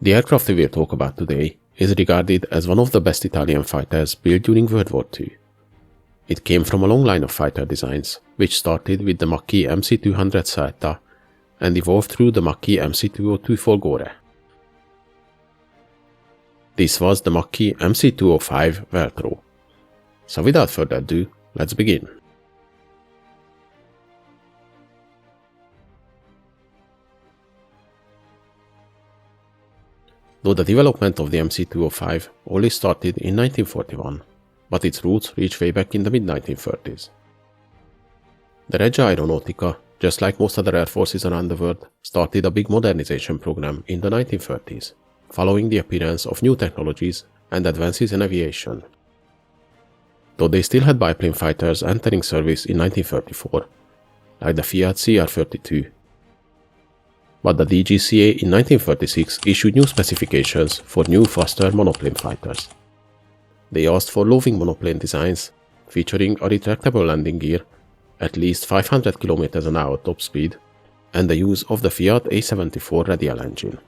The aircraft we will talk about today is regarded as one of the best Italian fighters built during World War II. It came from a long line of fighter designs, which started with the Macchi MC.200 Saetta and evolved through the Macchi MC.205 Folgore. This was the Macchi MC.205 Veltro. So without further ado, let's begin. Though the development of the MC.205 only started in 1941, but its roots reach way back in the mid-1930s. The Regia Aeronautica, just like most other air forces around the world, started a big modernization program in the 1930s, following the appearance of new technologies and advances in aviation. Though they still had biplane fighters entering service in 1934, like the Fiat CR32, but the DGCA in 1936 issued new specifications for new, faster monoplane fighters. They asked for low-wing monoplane designs, featuring a retractable landing gear, at least 500 km an hour top speed, and the use of the Fiat A74 radial engine.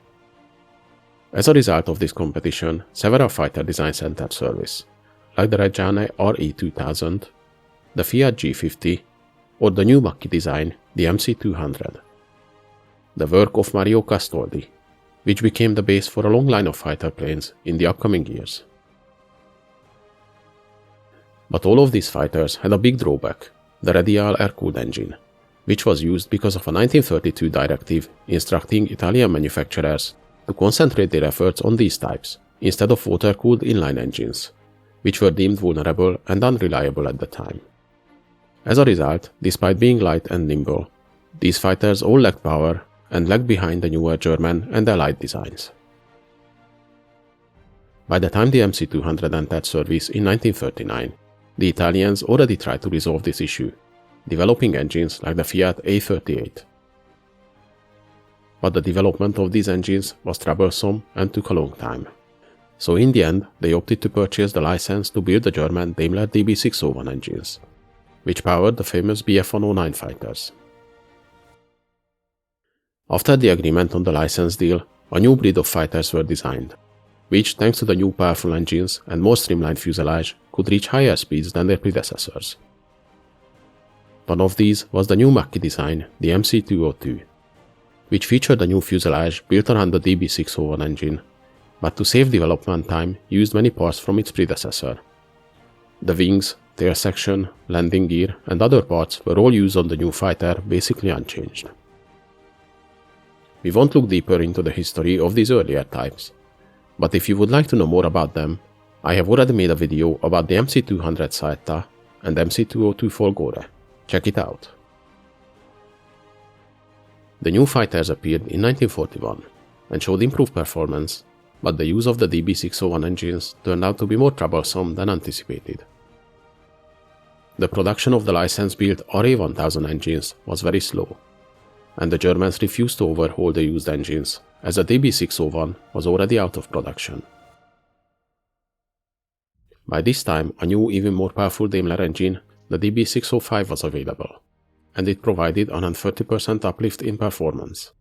As a result of this competition, several fighter designs entered service, like the Reggiane RE2000, the Fiat G50, or the new Macchi design, the MC200. The work of Mario Castoldi, which became the base for a long line of fighter planes in the upcoming years. But all of these fighters had a big drawback, the radial air-cooled engine, which was used because of a 1932 directive instructing Italian manufacturers to concentrate their efforts on these types, instead of water-cooled inline engines, which were deemed vulnerable and unreliable at the time. As a result, despite being light and nimble, these fighters all lacked power and lagged behind the newer German and Allied designs. By the time the MC200 entered service in 1939, the Italians already tried to resolve this issue, developing engines like the Fiat A38. But the development of these engines was troublesome and took a long time. So in the end, they opted to purchase the license to build the German Daimler DB601 engines, which powered the famous Bf109 fighters. After the agreement on the license deal, a new breed of fighters were designed, which, thanks to the new powerful engines and more streamlined fuselage, could reach higher speeds than their predecessors. One of these was the new Macchi design, the MC202, which featured a new fuselage built around the DB601 engine, but to save development time used many parts from its predecessor. The wings, tail section, landing gear, and other parts were all used on the new fighter, basically unchanged. We won't look deeper into the history of these earlier types, but if you would like to know more about them, I have already made a video about the MC200 Saetta and MC202 Folgore. Check it out. The new fighters appeared in 1941 and showed improved performance, but the use of the DB601 engines turned out to be more troublesome than anticipated. The production of the license-built RA1000 engines was very slow, and the Germans refused to overhaul the used engines, as the DB601 was already out of production. By this time, a new, even more powerful Daimler engine, the DB605, was available, and it provided an 30% uplift in performance,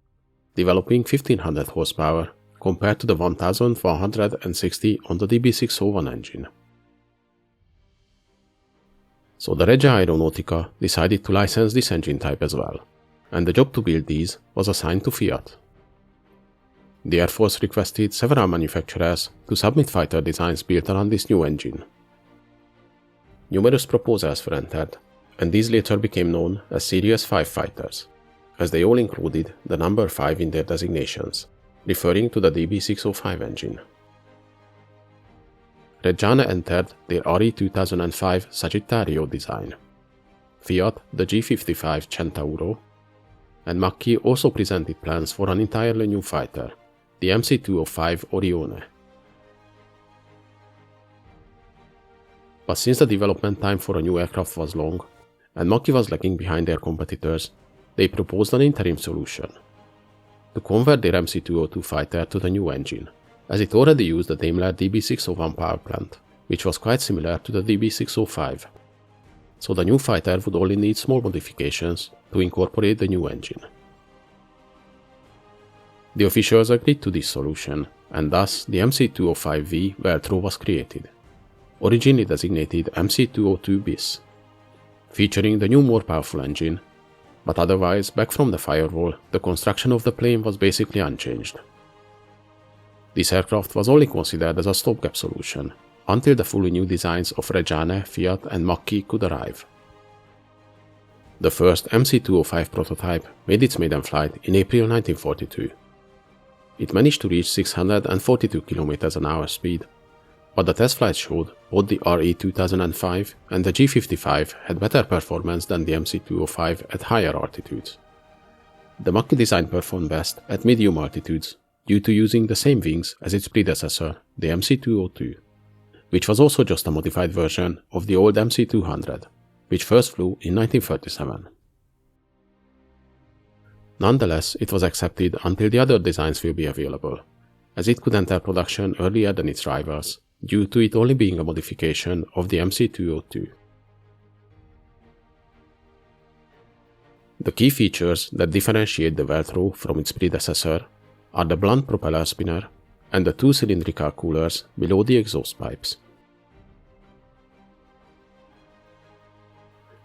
developing 1500 horsepower compared to the 1160 on the DB601 engine. So the Regia Aeronautica decided to license this engine type as well, and the job to build these was assigned to Fiat. The Air Force requested several manufacturers to submit fighter designs built around this new engine. Numerous proposals were entered, and these later became known as Series 5 fighters, as they all included the number 5 in their designations, referring to the DB605 engine. Reggiane entered their RE2005 Sagittario design, Fiat the G55 Centauro, and Macchi also presented plans for an entirely new fighter, the MC205 Orione. But since the development time for a new aircraft was long, and Macchi was lagging behind their competitors, they proposed an interim solution: to convert their MC202 fighter to the new engine, as it already used the Daimler DB601 power plant, which was quite similar to the DB605. So the new fighter would only need small modifications to incorporate the new engine. The officials agreed to this solution, and thus the MC.205V Veltro was created, originally designated MC.202 bis, featuring the new more powerful engine, but otherwise, back from the firewall, the construction of the plane was basically unchanged. This aircraft was only considered as a stopgap solution, until the fully new designs of Reggiane, Fiat and Macchi could arrive. The first MC.205 prototype made its maiden flight in April 1942. It managed to reach 642 km/h speed, but the test flights showed both the RE 2005 and the G55 had better performance than the MC.205 at higher altitudes. The Macchi design performed best at medium altitudes due to using the same wings as its predecessor, the MC.202, which was also just a modified version of the old MC.200, which first flew in 1937. Nonetheless, it was accepted until the other designs will be available, as it could enter production earlier than its rivals, due to it only being a modification of the MC.202. The key features that differentiate the Veltro from its predecessor are the blunt propeller spinner and the two cylindrical coolers below the exhaust pipes.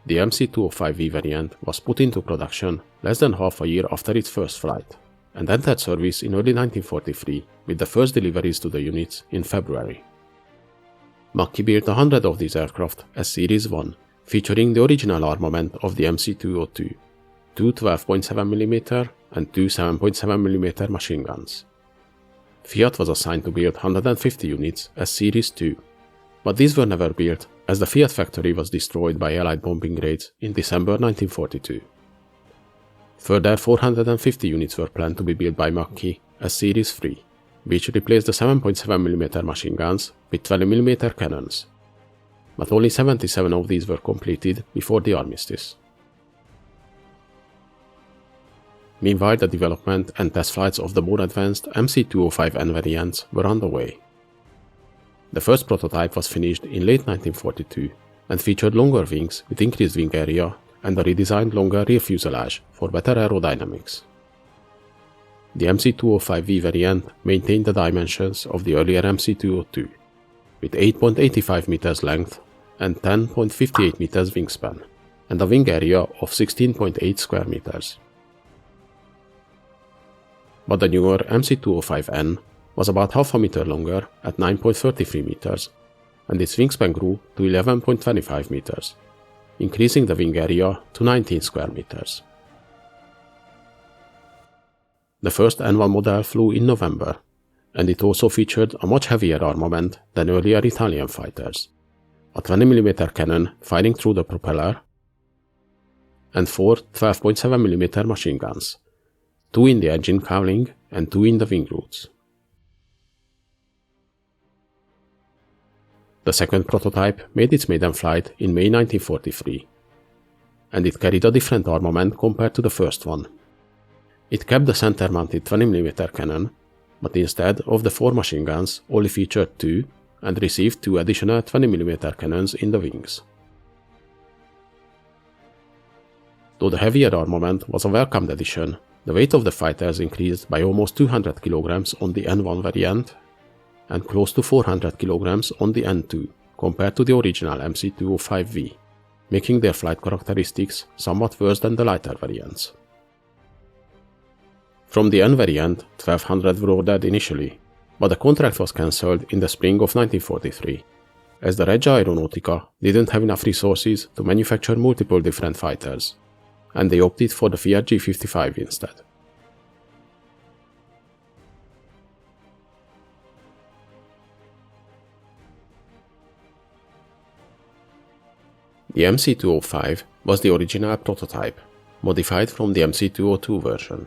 The MC.205V variant was put into production less than half a year after its first flight, and entered service in early 1943 with the first deliveries to the units in February. Macchi built 100 of these aircraft as Series 1, featuring the original armament of the MC.202, two 12.7mm and two 7.7mm machine guns. Fiat was assigned to build 150 units as Series 2, but these were never built as the Fiat factory was destroyed by Allied bombing raids in December 1942. Further 450 units were planned to be built by Macchi as Series 3, which replaced the 7.7mm machine guns with 20mm cannons, but only 77 of these were completed before the armistice. Meanwhile, the development and test flights of the more advanced MC.205N variants were underway. The first prototype was finished in late 1942 and featured longer wings with increased wing area and a redesigned longer rear fuselage for better aerodynamics. The MC.205V variant maintained the dimensions of the earlier MC.202, with 8.85 meters length and 10.58 meters wingspan, and a wing area of 16.8 square meters. But the newer MC.205N was about half a meter longer at 9.33 meters, and its wingspan grew to 11.25 meters, increasing the wing area to 19 square meters. The first N1 model flew in November, and it also featured a much heavier armament than earlier Italian fighters, a 20mm cannon firing through the propeller, and four 12.7mm machine guns, two in the engine cowling and two in the wing roots. The second prototype made its maiden flight in May 1943, and it carried a different armament compared to the first one. It kept the center-mounted 20mm cannon, but instead of the four machine guns only featured two and received two additional 20mm cannons in the wings. Though the heavier armament was a welcomed addition, the weight of the fighters increased by almost 200 kg on the N1 variant and close to 400 kg on the N2 compared to the original MC.205V, making their flight characteristics somewhat worse than the lighter variants. From the N variant, 1200 were ordered initially, but the contract was cancelled in the spring of 1943, as the Regia Aeronautica didn't have enough resources to manufacture multiple different fighters, and they opted for the Fiat G55 instead. The MC.205 was the original prototype, modified from the MC.202 version.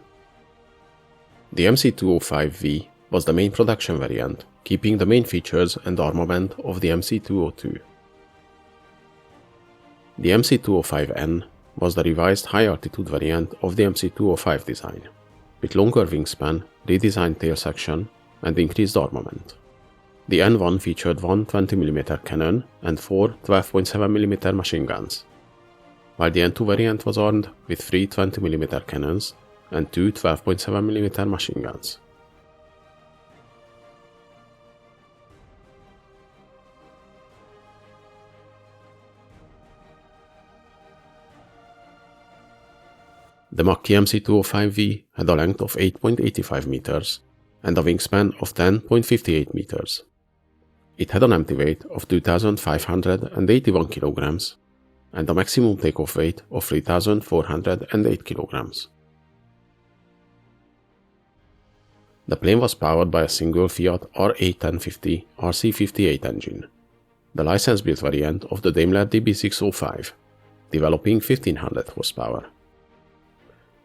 The MC.205V was the main production variant, keeping the main features and armament of the MC.202. The MC.205N was the revised high-altitude variant of the MC.205 design, with longer wingspan, redesigned tail section, and increased armament. The N1 featured one 20mm cannon and four 12.7mm machine guns, while the N2 variant was armed with three 20mm cannons and two 12.7mm machine guns. The Macchi MC.205V had a length of 8.85 meters and a wingspan of 10.58 meters. It had an empty weight of 2,581 kilograms and a maximum takeoff weight of 3,408 kilograms. The plane was powered by a single Fiat RA1050 RC58 engine, the license-built variant of the Daimler DB605, developing 1,500 horsepower.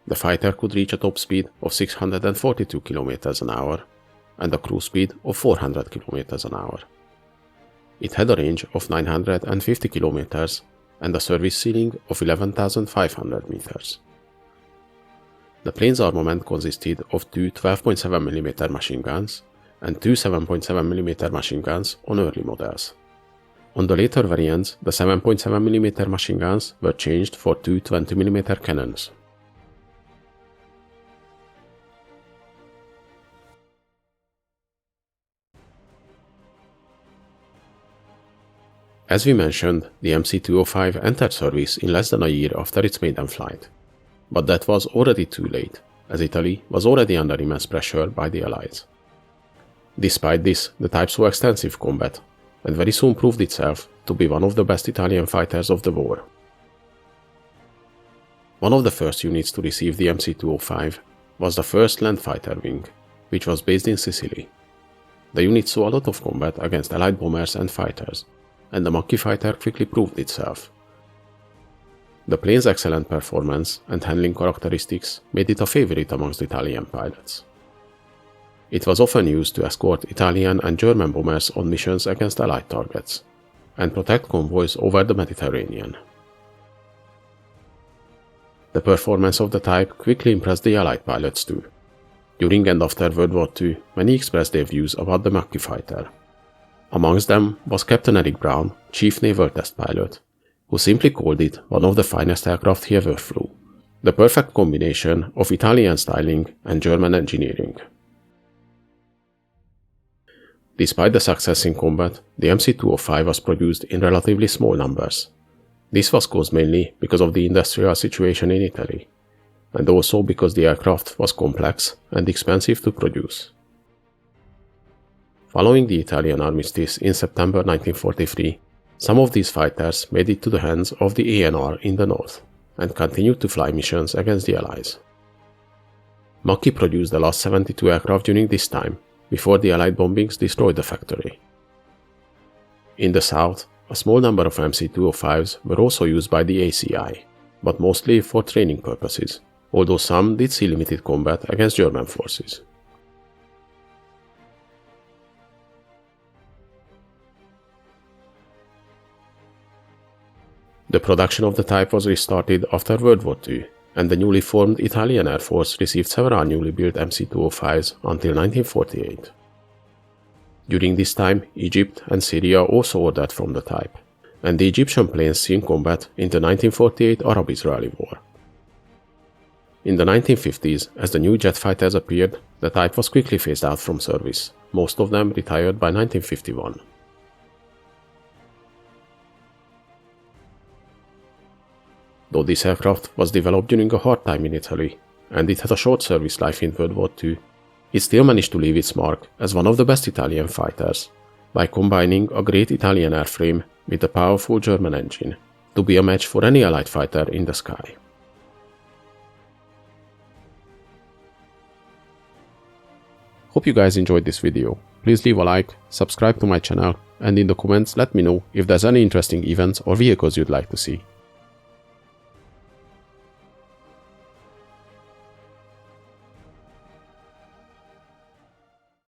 The fighter could reach a top speed of 642 km an hour and a cruise speed of 400 km an hour. It had a range of 950 km and a service ceiling of 11,500 meters. The plane's armament consisted of two 12.7mm machine guns and two 7.7mm machine guns on early models. On the later variants, the 7.7mm machine guns were changed for two 20mm cannons. As we mentioned, the MC.205 entered service in less than a year after its maiden flight. But that was already too late, as Italy was already under immense pressure by the Allies. Despite this, the type saw extensive combat, and very soon proved itself to be one of the best Italian fighters of the war. One of the first units to receive the MC.205 was the 1st Land Fighter Wing, which was based in Sicily. The unit saw a lot of combat against Allied bombers and fighters, and the Macchi fighter quickly proved itself. The plane's excellent performance and handling characteristics made it a favorite amongst Italian pilots. It was often used to escort Italian and German bombers on missions against Allied targets, and protect convoys over the Mediterranean. The performance of the type quickly impressed the Allied pilots too. During and after World War II, many expressed their views about the Macchi fighter. Amongst them was Captain Eric Brown, chief naval test pilot, who simply called it one of the finest aircraft he ever flew, the perfect combination of Italian styling and German engineering. Despite the success in combat, the MC.205 was produced in relatively small numbers. This was caused mainly because of the industrial situation in Italy, and also because the aircraft was complex and expensive to produce. Following the Italian armistice in September 1943, some of these fighters made it to the hands of the ANR in the north, and continued to fly missions against the Allies. Macchi produced the last 72 aircraft during this time, before the Allied bombings destroyed the factory. In the south, a small number of MC.205s were also used by the ACI, but mostly for training purposes, although some did see limited combat against German forces. The production of the type was restarted after World War II, and the newly formed Italian Air Force received several newly built MC.205s until 1948. During this time, Egypt and Syria also ordered from the type, and the Egyptian planes seen combat in the 1948 Arab-Israeli War. In the 1950s, as the new jet fighters appeared, the type was quickly phased out from service, most of them retired by 1951. Though this aircraft was developed during a hard time in Italy, and it had a short service life in World War II, it still managed to leave its mark as one of the best Italian fighters, by combining a great Italian airframe with a powerful German engine, to be a match for any Allied fighter in the sky. Hope you guys enjoyed this video. Please leave a like, subscribe to my channel, and in the comments let me know if there's any interesting events or vehicles you'd like to see.